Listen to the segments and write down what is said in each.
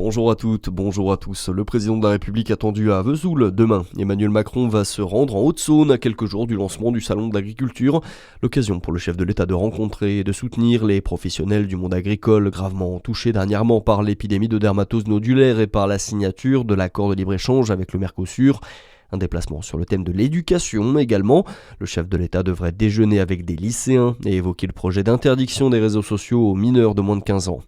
Bonjour à toutes, bonjour à tous. Le président de la République attendu à Vesoul demain. Emmanuel Macron va se rendre en Haute-Saône à quelques jours du lancement du Salon de l'Agriculture. L'occasion pour le chef de l'État de rencontrer et de soutenir les professionnels du monde agricole gravement touchés dernièrement par l'épidémie de dermatose nodulaire et par la signature de l'accord de libre-échange avec le Mercosur. Un déplacement sur le thème de l'éducation également. Le chef de l'État devrait déjeuner avec des lycéens et évoquer le projet d'interdiction des réseaux sociaux aux mineurs de moins de 15 ans.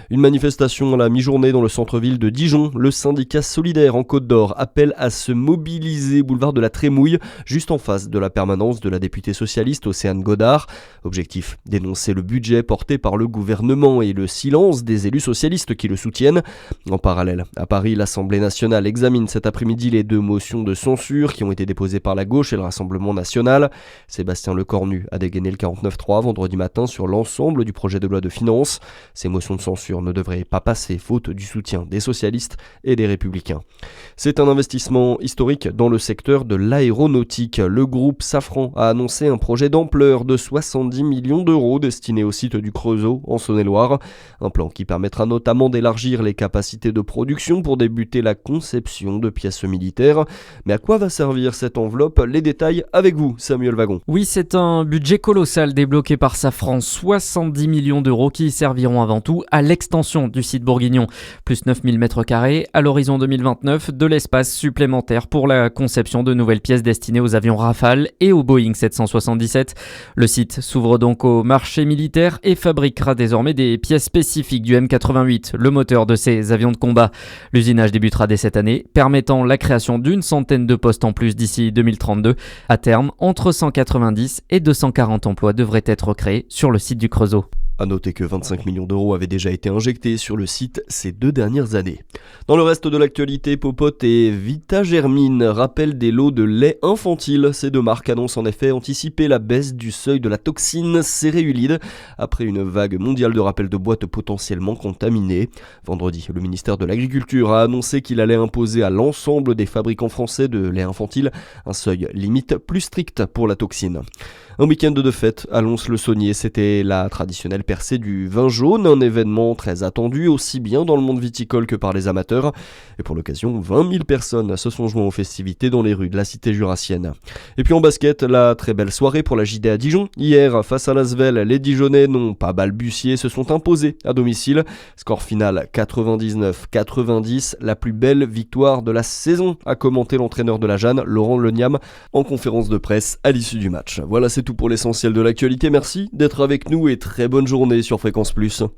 Une manifestation à la mi-journée dans le centre-ville de Dijon. Le syndicat Solidaire en Côte d'Or appelle à se mobiliser boulevard de la Trémouille, juste en face de la permanence de la députée socialiste Océane Godard. Objectif, dénoncer le budget porté par le gouvernement et le silence des élus socialistes qui le soutiennent. En parallèle, à Paris, l'Assemblée nationale examine cet après-midi les deux motions de censure qui ont été déposées par la gauche et le Rassemblement national. Sébastien Lecornu a dégainé le 49.3 vendredi matin sur l'ensemble du projet de loi de finances. Ces motions de censure ne devraient pas passer faute du soutien des socialistes et des républicains. C'est un investissement historique dans le secteur de l'aéronautique. Le groupe Safran a annoncé un projet d'ampleur de 70 millions d'euros destiné au site du Creusot en Saône-et-Loire. Un plan qui permettra notamment d'élargir les capacités de production pour débuter la conception de pièces militaires. Mais à quoi va servir cette enveloppe? Les détails avec vous, Samuel Wagon. Oui, c'est un budget colossal débloqué par Safran, 70 millions d'euros qui serviront avant tout à l'extension du site bourguignon. Plus 9000 m² à l'horizon 2029, de l'espace supplémentaire pour la conception de nouvelles pièces destinées aux avions Rafale et au Boeing 777. Le site s'ouvre donc au marché militaire et fabriquera désormais des pièces spécifiques du M88, le moteur de ces avions de combat. L'usinage débutera dès cette année, permettant la création d'une centaine de postes en plus d'ici 2032. À terme, entre 190 et 240 emplois devraient être créés sur le site du Creusot. A noter que 25 millions d'euros avaient déjà été injectés sur le site ces 2 dernières années. Dans le reste de l'actualité, Popote et Vitagermine rappellent des lots de lait infantile. Ces deux marques annoncent en effet anticiper la baisse du seuil de la toxine céréulide après une vague mondiale de rappels de boîtes potentiellement contaminées. Vendredi, le ministère de l'Agriculture a annoncé qu'il allait imposer à l'ensemble des fabricants français de lait infantile un seuil limite plus strict pour la toxine. Un week-end de fête à Lons-le-Saunier, c'était la traditionnelle percée du vin jaune, un événement très attendu aussi bien dans le monde viticole que par les amateurs. Et pour l'occasion, 20 000 personnes se sont joints aux festivités dans les rues de la cité jurassienne. Et puis en basket, la très belle soirée pour la JD à Dijon. Hier, face à l'Asvel, les Dijonais n'ont pas balbutié, se sont imposés à domicile. Score final 99-90, la plus belle victoire de la saison, a commenté l'entraîneur de la Jeanne, Laurent Leniam, en conférence de presse à l'issue du match. Voilà, c'est tout pour l'essentiel de l'actualité. Merci d'être avec nous et très bonne journée sur Fréquence Plus.